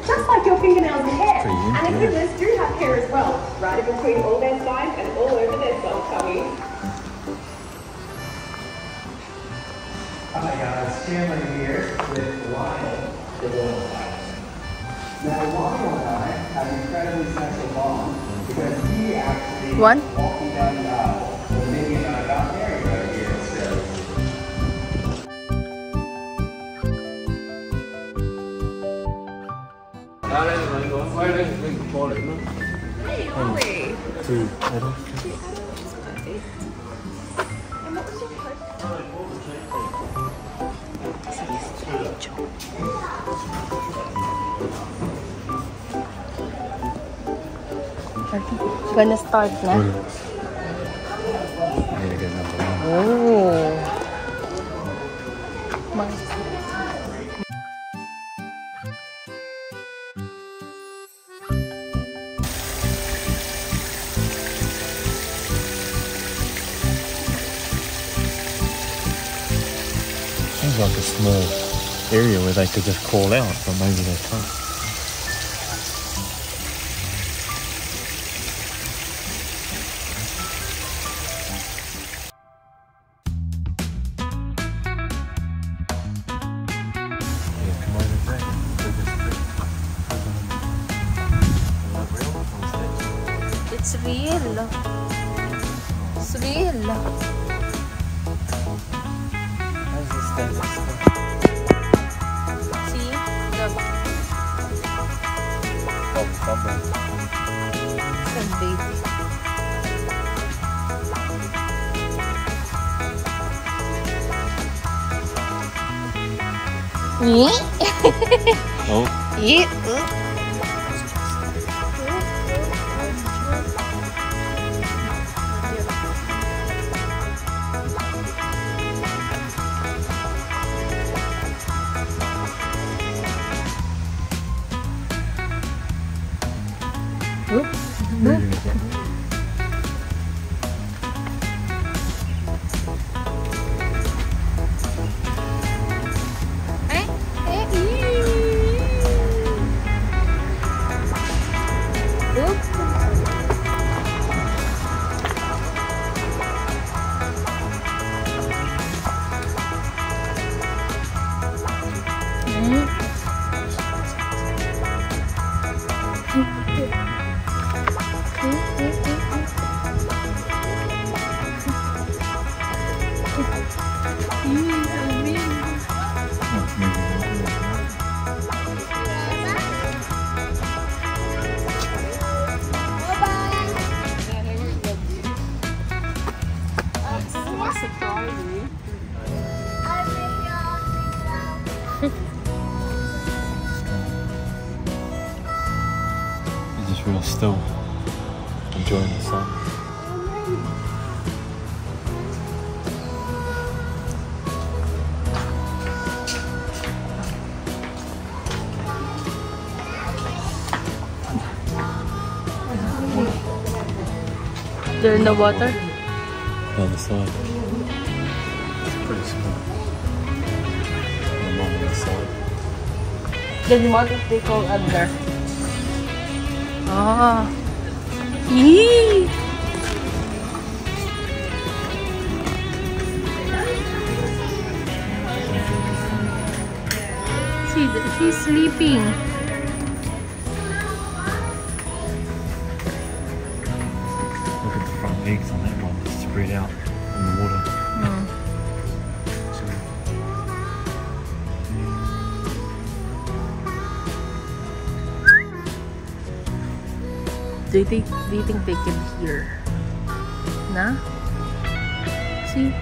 Just like your fingernails and hair. And echidnas do have hair as well, right in between all their spines and all over their soft tummies. Hi guys, Chandler here with Lionel, the royal lion. Now Lionel and I have an incredibly special bond because he actually walked me down the aisle when Minnie and I got married right here. Gonna start na. Oh. Seems like a small area where they could just call out, but maybe they can't. It's real. It's real. See? Look. It's a baby. Oh. Yeah. Real still, enjoying the sun. They're in the water? On the side. It's pretty small. The mom on the side. Then what if they go under? Ah. Yee. See, he's sleeping. Look at the front legs on that one, it's spread out in the water. Do you think they can hear? Nah? See?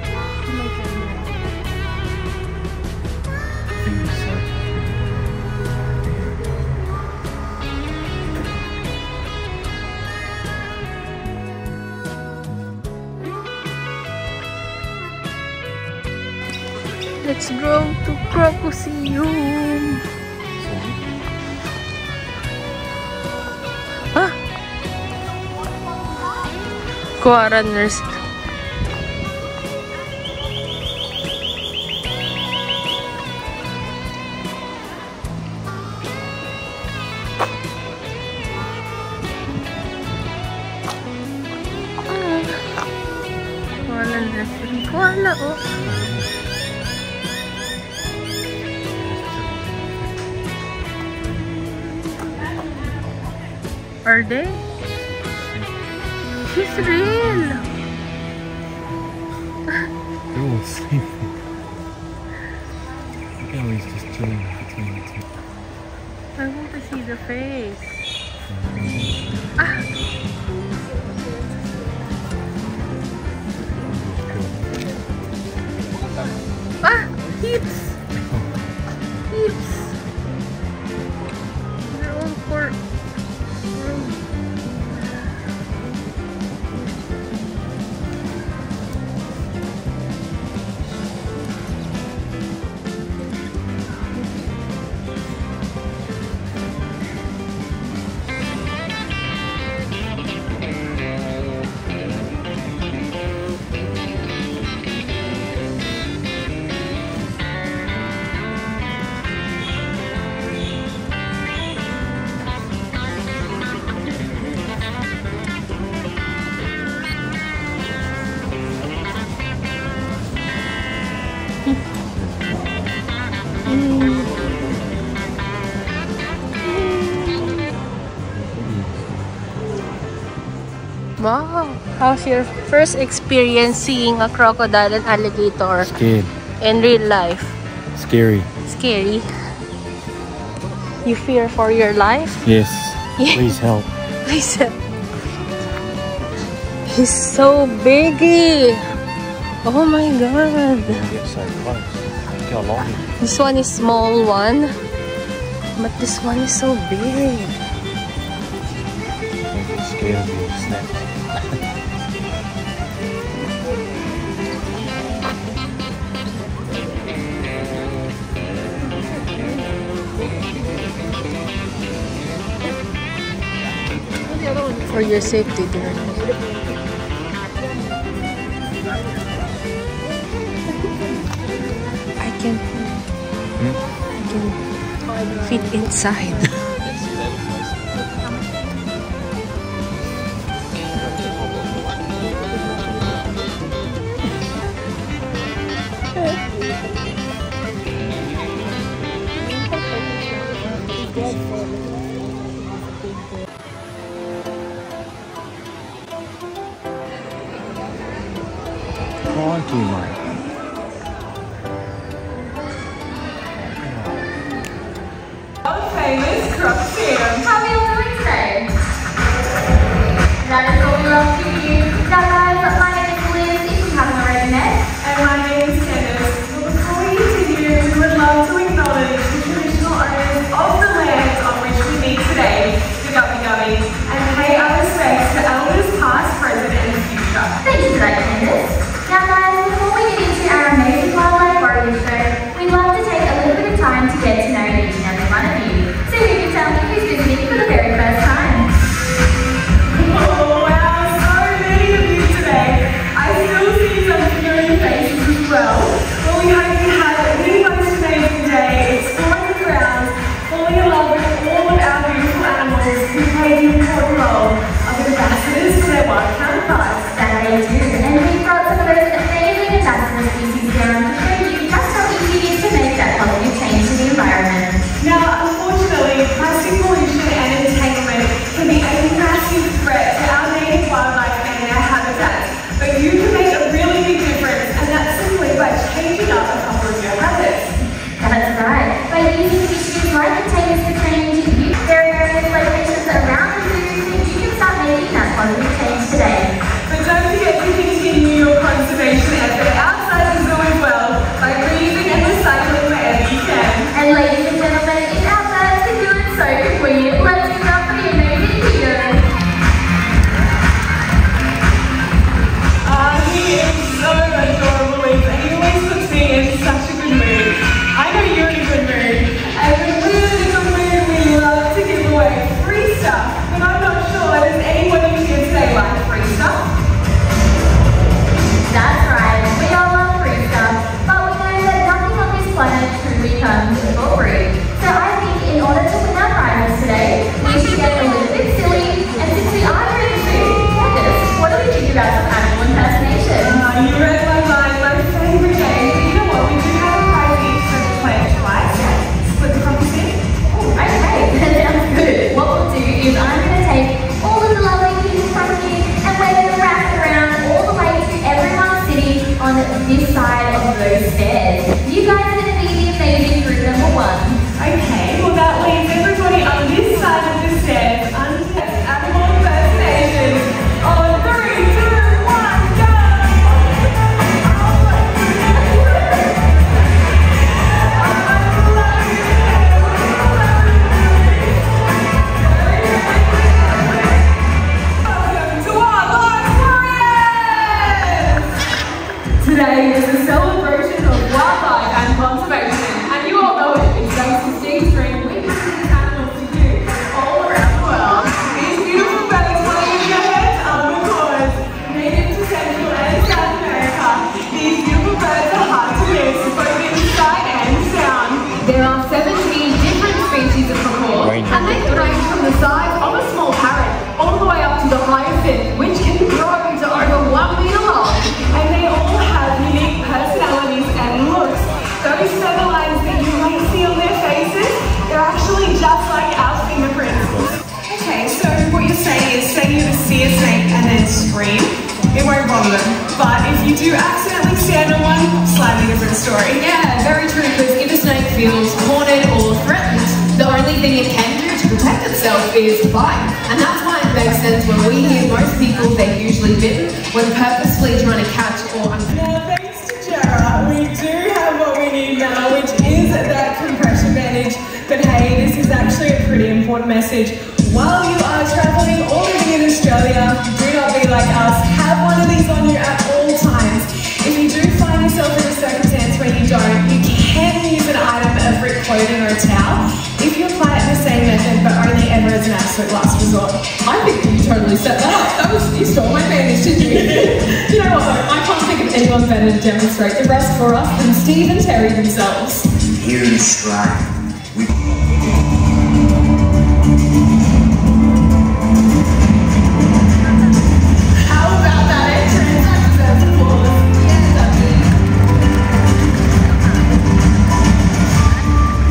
Let's go to Crocosium. Ah! Quaranters. Wala, oh. Are they? She's real. They're all sleeping. Look how he's just chilling between the two. I want to see the face. Ah! Ah! Hips! Hips! They're all for... Wow! How's your first experience seeing a crocodile and alligator Scared. in real life? Scary. Scary. You fear for your life? Yes. Yeah. Please help. Please help. He's so big. Oh my god. Get so close. Look how long it is. This one is small one, but this one is so big. Don't get scared of being snapped. For your safety, dear. I can fit inside. Crikey, mate. Famous Crikey. How are you all doing today? That is what we love to hear. Now guys, my name is Liz, if you haven't already met. And my name is Candace. Well, before we continue, we would love to acknowledge the traditional owners of the land on which we meet today, the Gubbi, and pay our respects to elders past, present, and future. Thank you for that, Candace. Now guys, before we get into our amazing wildlife warrior show, we'd love to take a little bit of time to get to know each and every one of you. So you can tell me who's visiting for the very first time. Oh wow, so many of you today. I still see some familiar faces as well. Well, we hope you have a really most amazing day, exploring the grounds, falling in love with all of our beautiful animals who play the important role of ambassadors to their wild counterparts. That they do, and we've got you do accidentally stand on one, slightly different story. Yeah, very true, because if a snake feels cornered or threatened, the only thing it can do to protect itself is bite. And that's why it makes sense when we hear most people they're usually bitten when purposefully trying to catch or Now, thanks to Jara, we do have what we need now, which is that compression bandage. But hey, this is actually a pretty important message. While you are travelling or living in Australia, do not be like us. Have one of these on you at all times. If you do find yourself in a circumstance where you don't, you can use an item of ripped clothing or a towel if you apply it the same method, but only ever as an absolute last resort. I think you totally set that up. You stole my bandage, didn't you? You know what, I can't think of anyone better to demonstrate the rest for us than Steve and Terry themselves. Here in Australia, we... How about that entrance? That deserves applause. Yes,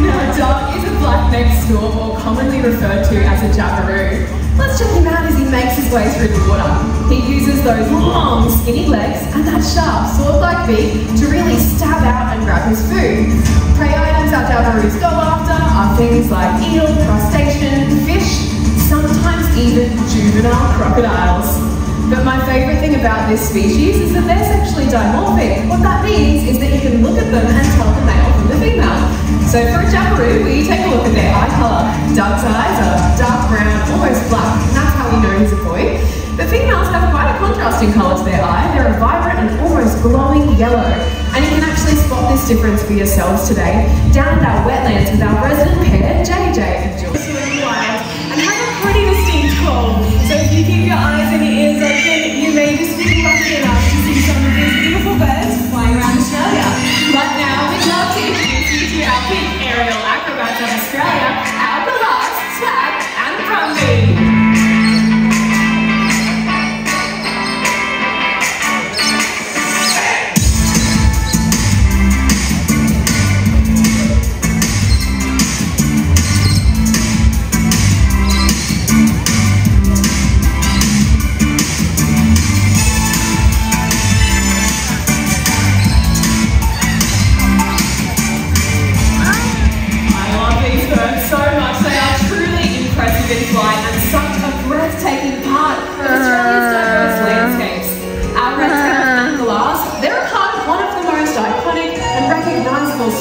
Now, Doug is a black-necked stork, or commonly referred to as a jackaroo. Let's check him out as he makes his way through the water. He uses those long, skinny legs and that sharp, sword-like beak to really stab out and grab his food. Prey items our jackaroos go after are things like eel, crustacean, fish, sometimes even juvenile crocodiles. But my favourite thing about this species is that they're sexually dimorphic. What that means is that you can look at them and tell the male from the female. So for a jackaroo, will you take a look at their eye colour? Duck's eyes are dark brown, almost black, and that's how we know he's a boy. But females have quite a contrasting colour to their eye. They're a vibrant and almost glowing yellow. And you can actually spot this difference for yourselves today down at our wetlands with our resident pair, JJ and Jules. Wild and have a pretty distinct call. So if you keep your eyes and your ears open, you may just be lucky enough to see some of these beautiful birds flying around Australia. But now we'd love to introduce you to our big aerial acrobats of Australia, our Galahs, Swag and Brumby.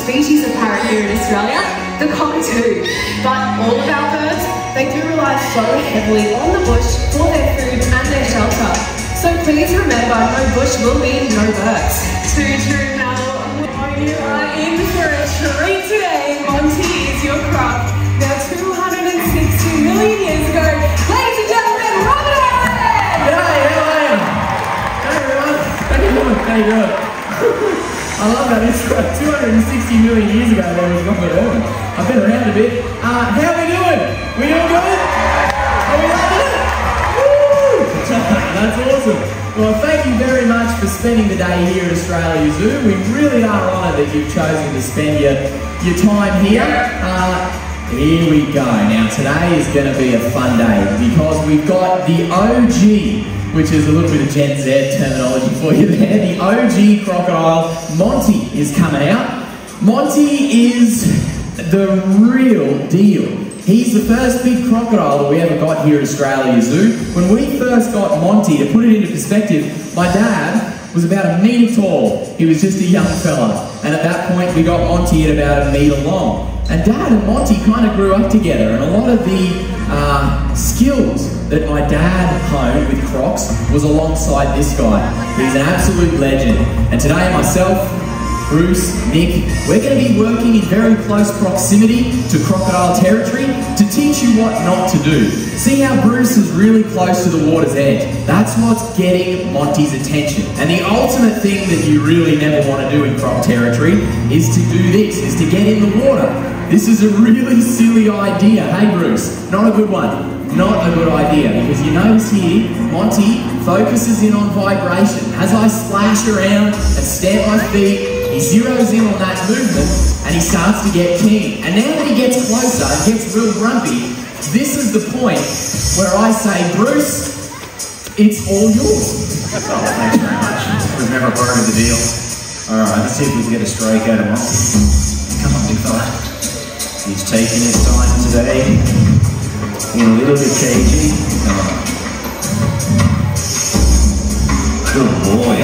Species of parrot here in Australia, the cockatoo. But all of our birds, they do rely so heavily on the bush for their food and their shelter. So please remember, no bush will mean no birds. Too true, Mel. You are in for a treat today. Monty is your crop. Now 260 million years ago, ladies and gentlemen, Robert Allen! G'day, how are you? Hey everyone, how you doing? How you doing? I love that intro. 260 million years ago there was Robert Allen. I've been around a bit. How are we doing? We doing good? Are we loving it? Woo! That's awesome. Well, thank you very much for spending the day here at Australia Zoo. We really are honoured that you've chosen to spend your time here. Here we go. Now today is going to be a fun day because we've got the OG, which is a little bit of Gen Z terminology for you there. The OG crocodile, Monty, is coming out. Monty is the real deal. He's the first big crocodile that we ever got here at Australia Zoo. When we first got Monty, to put it into perspective, my dad was about 1 metre tall. He was just a young fella. And at that point, we got Monty at about 1 metre long. And Dad and Monty kind of grew up together, and a lot of the skills that my dad honed with crocs was alongside this guy. He's an absolute legend. And today myself, Bruce, Nick, we're going to be working in very close proximity to crocodile territory to teach you what not to do. See how Bruce is really close to the water's edge? That's what's getting Monty's attention. And the ultimate thing that you really never want to do in croc territory is to do this, is to get in the water. This is a really silly idea. Hey Bruce, not a good one. Not a good idea, because you notice here, Monty focuses in on vibration. As I splash around and stamp my feet, he zeroes in on that movement and he starts to get keen. And now that he gets closer and gets real grumpy, this is the point where I say, Bruce, it's all yours. Oh, thanks very much. never part of the deal. Alright, let's see if we can get a strike out of Monty. Come on, big fella. He's taking his time today. Being a little bit cagey. Come on. Good boy.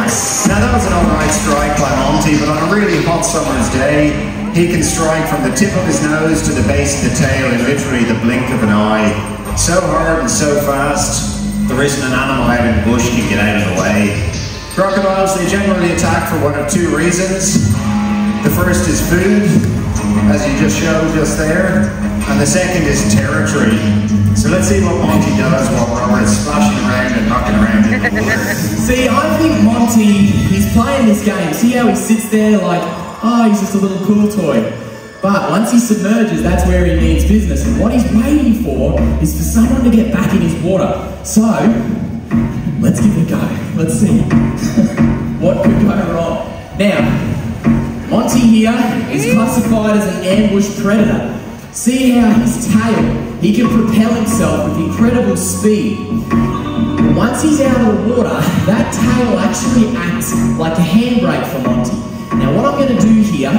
Nice. Now that was an alright strike by Monty, but on a really hot summer's day, he can strike from the tip of his nose to the base of the tail in literally the blink of an eye. So hard and so fast, there isn't an animal out in the bush can get out of the way. Crocodiles, they generally attack for one of two reasons. The first is food, as you just showed just there, and the second is territory. So let's see what Monty does while Robert's splashing around and knocking around in the water. See, I think Monty, he's playing this game. See how he sits there like, oh, he's just a little cool toy. But once he submerges, that's where he means business. And what he's waiting for is for someone to get back in his water. So, let's give it a go. Let's see what could go wrong. Now, Monty here is classified as an ambush predator. See how his tail, he can propel himself with incredible speed. But once he's out of the water, that tail actually acts like a handbrake for Monty. Now what I'm going to do here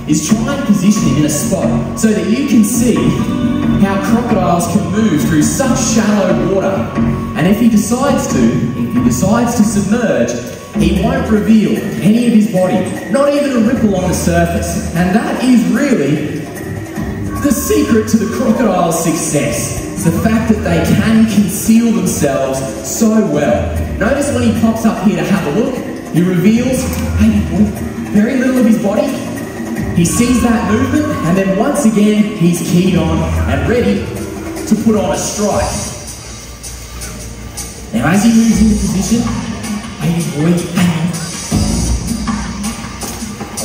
is try and position him in a spot so that you can see how crocodiles can move through such shallow water. And if he decides to submerge, he won't reveal any of his body, not even a ripple on the surface. And that is really the secret to the crocodile's success. It's the fact that they can conceal themselves so well. Notice when he pops up here to have a look, he reveals, very little of his body. He sees that movement, and then once again, he's keyed on and ready to put on a strike. Now, as he moves into position, I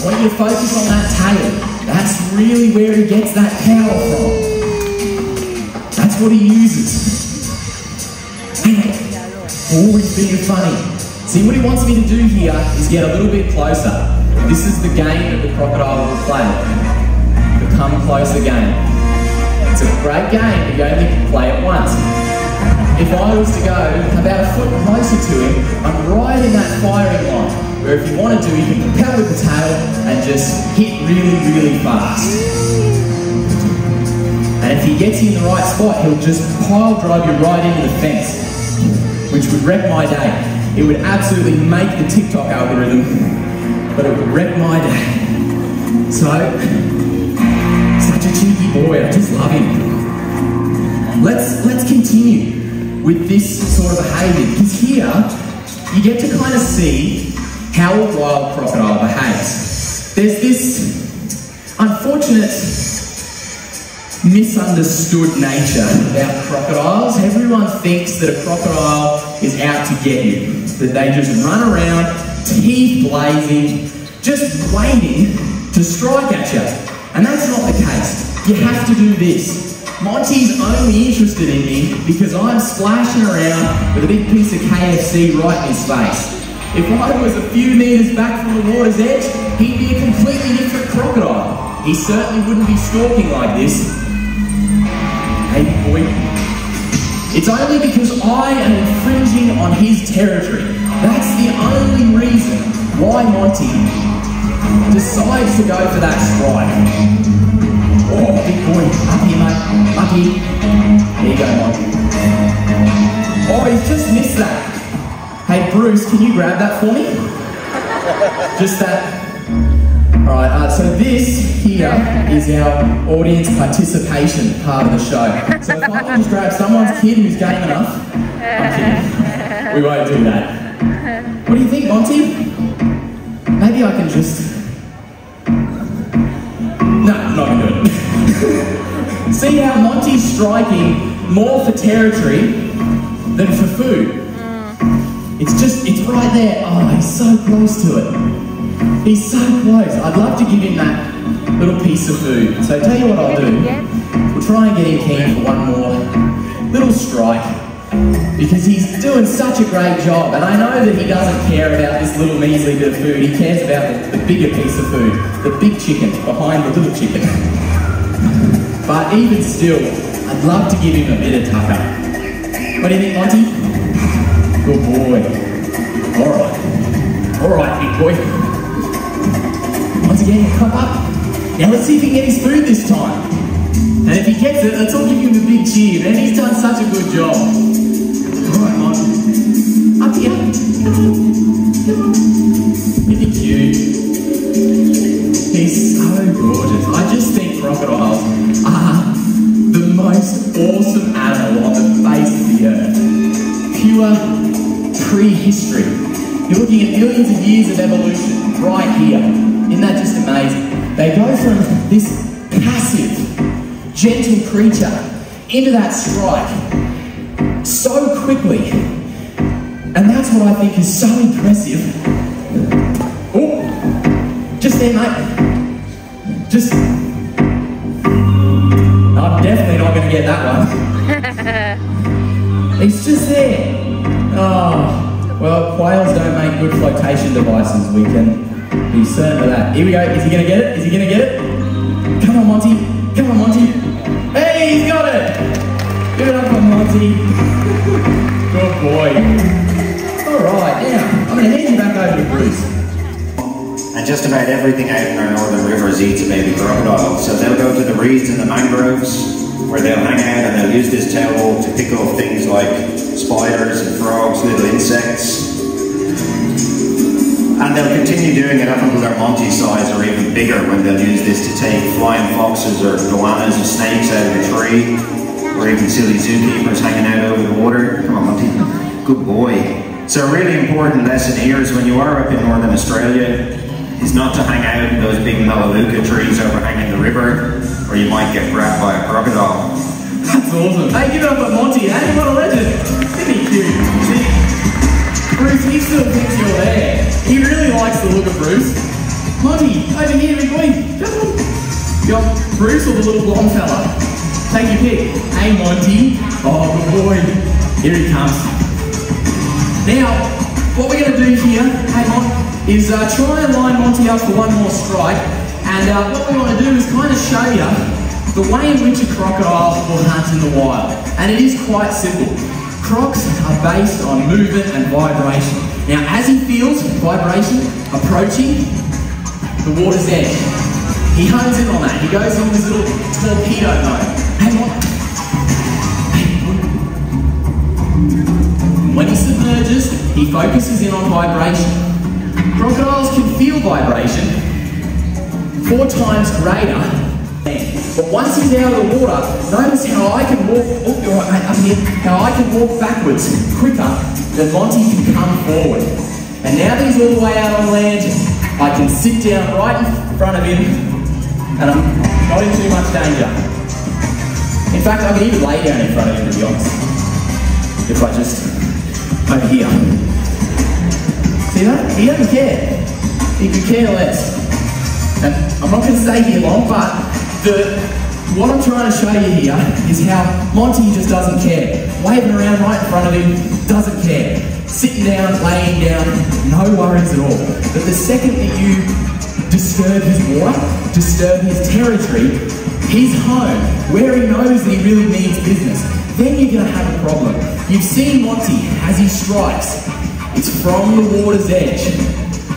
want you to focus on that tail. That's really where he gets that power from. That's what he uses. Always being funny. See, what he wants me to do here is get a little bit closer. This is the game that the crocodile will play. The come closer game. It's a great game, but you only play it once. If I was to go about a foot closer to him, I'm right in that firing line, where if you wanted to, you can propel with the tail and just hit really, really fast. And if he gets you in the right spot, he'll just pile drive you right into the fence, which would wreck my day. It would absolutely make the TikTok algorithm, but it would wreck my day. So, such a cheeky boy, I just love him. Let's continue with this sort of behaviour, because here, you get to kind of see how a wild crocodile behaves. There's this unfortunate, misunderstood nature about crocodiles. Everyone thinks that a crocodile is out to get you, that they just run around, teeth blazing, just waiting to strike at you. And that's not the case. You have to do this. Monty's only interested in me because I'm splashing around with a big piece of KFC right in his face. If I was a few metres back from the water's edge, he'd be a completely different crocodile. He certainly wouldn't be stalking like this. Hey boy. It's only because I am infringing on his territory. That's the only reason why Monty decides to go for that strike. Oh, big boy. Up here, mate. Up here. There you go, Monty. Oh, he's just missed that. Hey, Bruce, can you grab that for me? Just that. Alright, so this here is our audience participation part of the show. So if I can just grab someone's kid who's game enough, I'm kidding. We won't do that. What do you think, Monty? Maybe I can just... No, I'm not going to do it. See how Monty's striking more for territory than for food? It's right there. Oh, he's so close to it. He's so close. I'd love to give him that little piece of food. So tell you what I'll do. We'll try and get him keen for one more little strike, because he's doing such a great job. And I know that he doesn't care about this little measly bit of food. He cares about the bigger piece of food, the big chicken behind the little chicken. But even still, I'd love to give him a bit of tucker. What do you think, Monty? Good boy. All right. All right, big boy. Once again, come up. Now let's see if he can get his food this time. And if he gets it, let's all give him a big cheer. Man, he's done such a good job. All right, Mon. Up here. Isn't he cute? He's so gorgeous. I just think crocodiles are the most awesome animal on the face of the earth. Pure prehistory. You're looking at millions of years of evolution right here. Isn't that just amazing? They go from this passive, gentle creature into that strike so quickly. And that's what I think is so impressive. Oh, just there, mate. Just... I'm definitely not going to get that one. It's just there. Oh. Well, quails don't make good flotation devices, we can be certain of that. Here we go, is he going to get it? Is he going to get it? Come on, Monty. Come on, Monty. Hey, he's got it! Give it up for Monty. Good boy. Alright, now, I'm going to hand you back over to Bruce. And just about everything out in our northern rivers eats a baby crocodile. So they'll go to the reeds and the mangroves, where they'll hang out and they'll use this towel to pick off things like spiders and frogs, little insects. And they'll continue doing it up until they're Monty size or even bigger, when they'll use this to take flying foxes or goannas or snakes out of a tree, or even silly zookeepers hanging out over the water. Come on, Monty. Good boy. So a really important lesson here is when you are up in northern Australia, is not to hang out in those big melaleuca trees overhanging the river, or you might get grabbed by a crocodile. That's awesome. Hey, give it up at Monty, eh? What a legend. Isn't he cute? See, Bruce, he still thinks you're there. He really likes the look of Bruce. Monty, over here, big boy. Come on. You got Bruce or the little blonde fella? Take your pick. Hey, Monty. Oh, good boy. Here he comes. Now, what we're going to do here, hey, Monty, is try and line Monty up for one more strike. And what we want to do is kind of show you the way in which a crocodile will hunt in the wild. And it is quite simple. Crocs are based on movement and vibration. Now, as he feels vibration approaching the water's edge, he hones in on that. He goes in this little torpedo mode. Hang on. When he submerges, he focuses in on vibration. Crocodiles can feel vibration 4 times greater. But once he's out of the water, notice how I can walk, how I can walk backwards quicker than Monty can come forward. And now that he's all the way out on land, I can sit down right in front of him and I'm not in too much danger. In fact, I can even lay down in front of him, to be honest. If I just, over here. See that? He doesn't care. He could care less. And I'm not going to stay here long, but what I'm trying to show you here is how Monty just doesn't care. Waving around right in front of him, doesn't care. Sitting down, laying down, no worries at all. But the second that you disturb his water, disturb his territory, his home, where he knows that he really means business, then you're going to have a problem. You've seen Monty as he strikes. It's from the water's edge.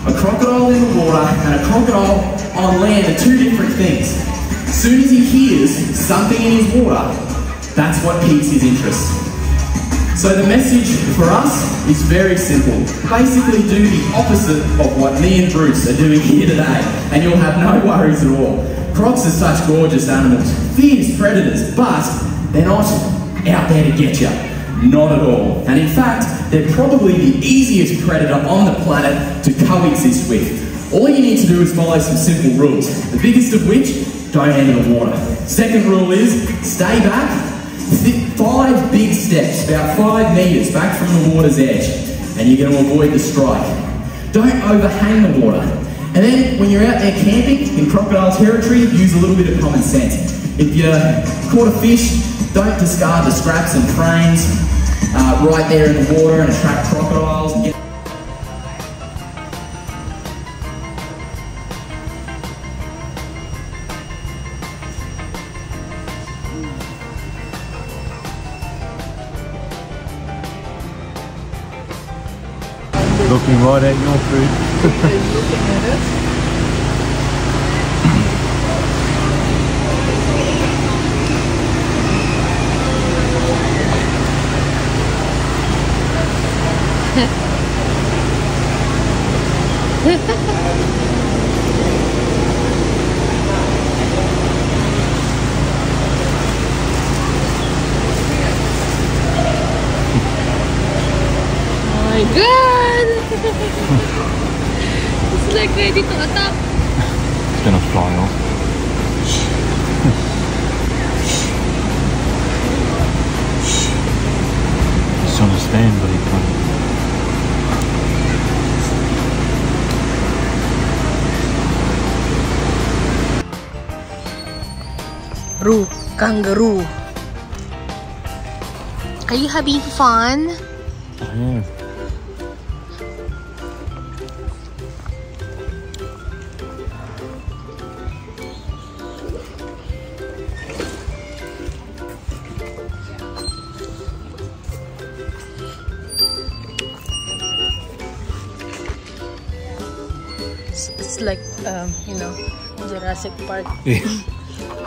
A crocodile in the water and a crocodile on land are 2 different things. As soon as he hears something in his water, that's what piques his interest. So the message for us is very simple. Basically do the opposite of what me and Bruce are doing here today, and you'll have no worries at all. Crocs are such gorgeous animals, fierce predators, but they're not out there to get you. Not at all. And in fact, they're probably the easiest predator on the planet to coexist with. All you need to do is follow some simple rules. The biggest of which, don't enter the water. Second rule is, stay back, 5 big steps, about 5 meters back from the water's edge, and you're going to avoid the strike. Don't overhang the water. And then, when you're out there camping in crocodile territory, use a little bit of common sense. If you caught a fish, don't discard the scraps and frames right there in the water and attract crocodiles. Looking right at your food. He's looking at it. Oh my god! It's like ready to attack. It's gonna fly off. It's on a stand, but he can't. Kangaroo. Are you having fun? Yeah. It's like you know, Jurassic Park. Yeah.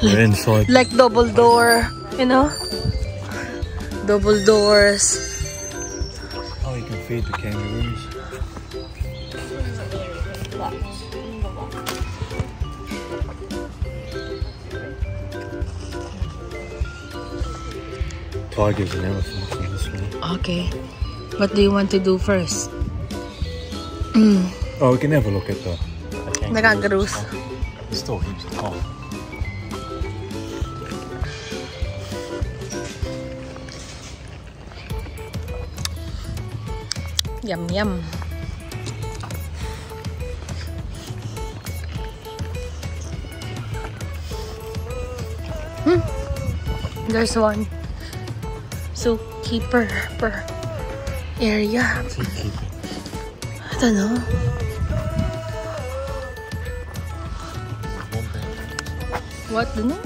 We're inside. Like double door, you know? Double doors. Oh, you can feed the kangaroos. Tigers and elephants in this one. Okay. What do you want to do first? Oh, we can have a look at the kangaroos. There's still heaps of time. Yum yum. There's one zookeeper per area. I don't know. What? Don't know?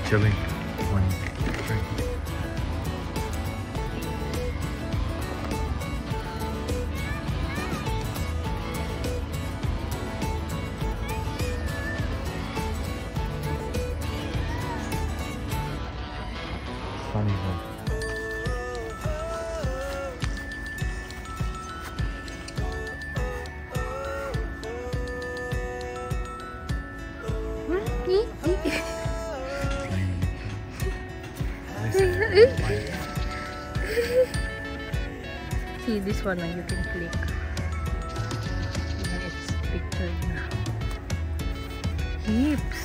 Chilling when drinking. Funny one. See this one, you can click. It's pictured now. Hips.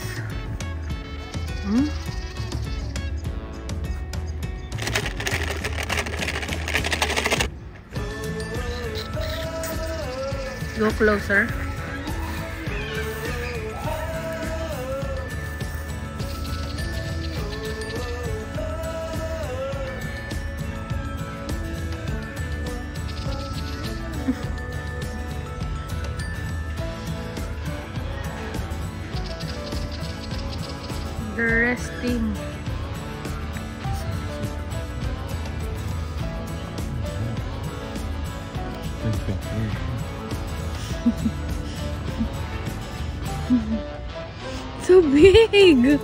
Go closer. They're resting. So big.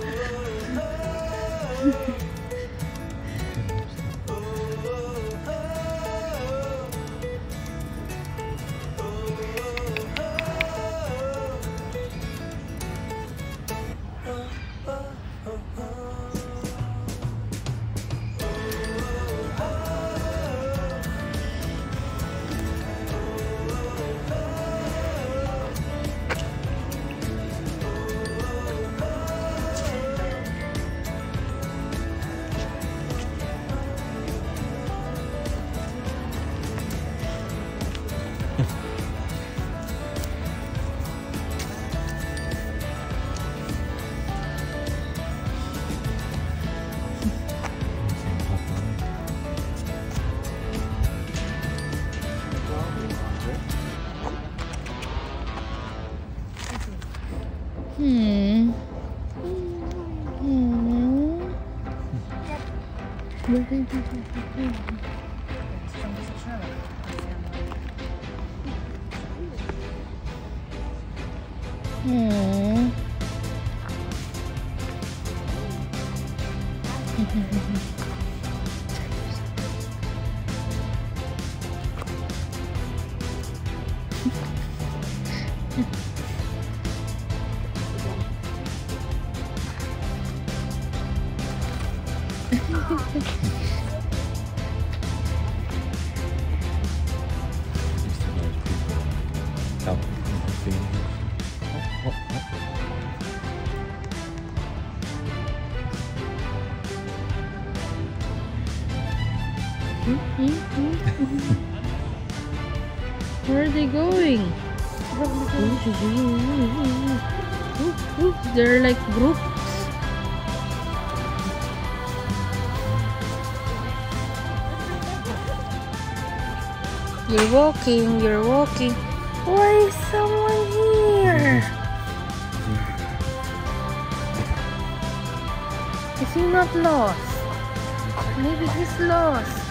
Where did you go? Where are they going? They're like groups. You're walking, you're walking. Why is someone here? Is he not lost? Maybe he's lost.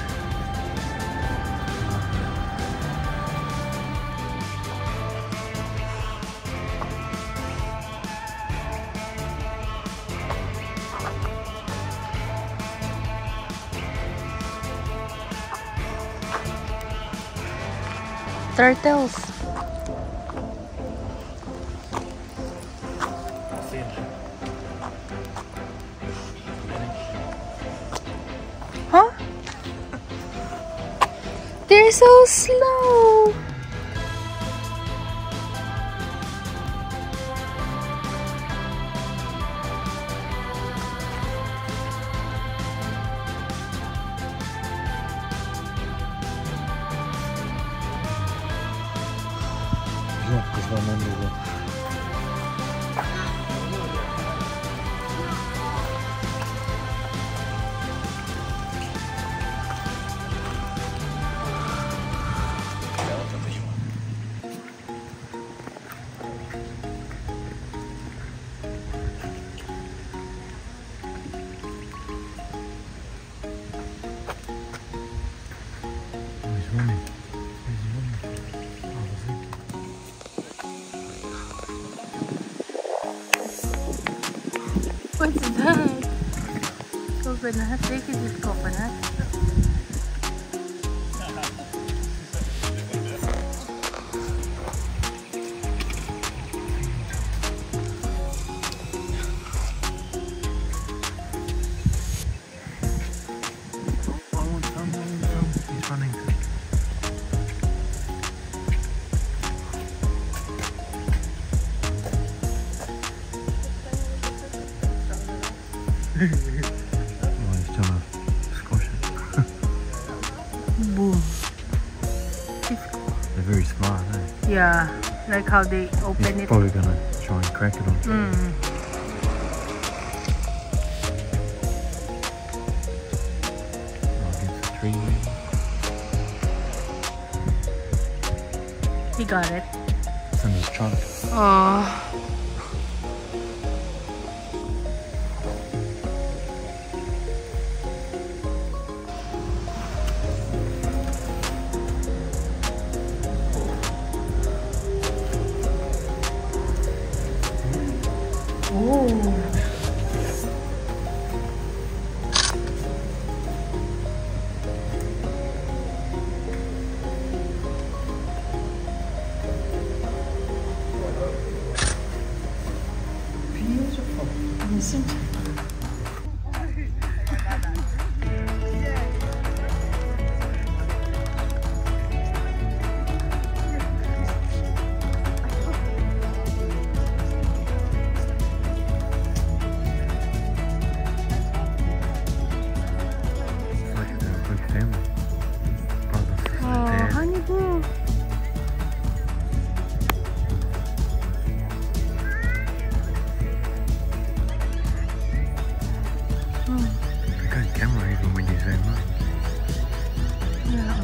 Turtles. Huh? They're so slow. There's one under there. What's that? Coconut? Take it with coconut. He's running. Oh, he's trying to squash it. Boom. They're very smart, eh? Yeah, like how they open He's it. probably gonna try and crack it on. Against the tree, maybe. He got it. It's in his trunk. Oh. Camera even when you zoom up. Yeah.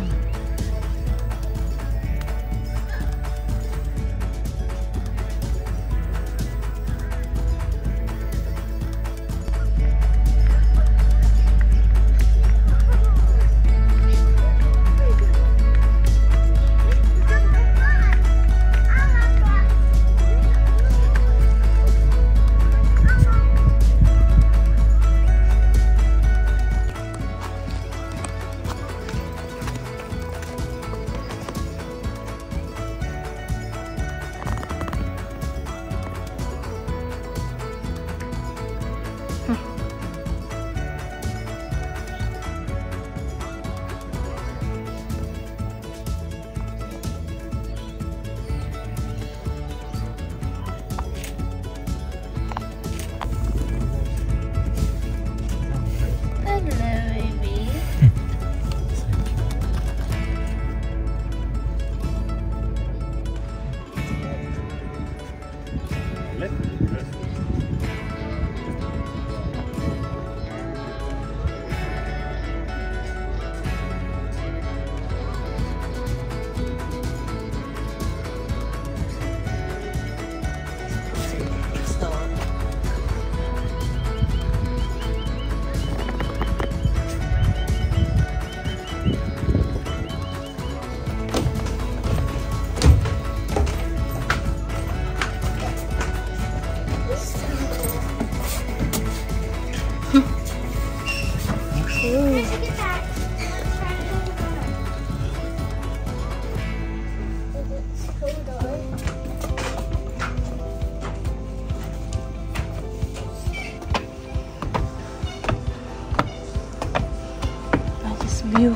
view.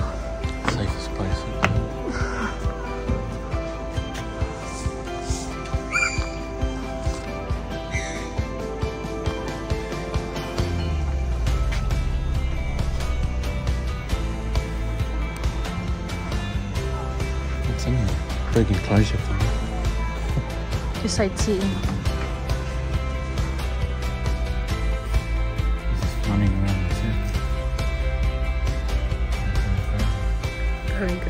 Safest place. What's in there? Big enclosure for me. Just sightseeing. Just running around the set. Going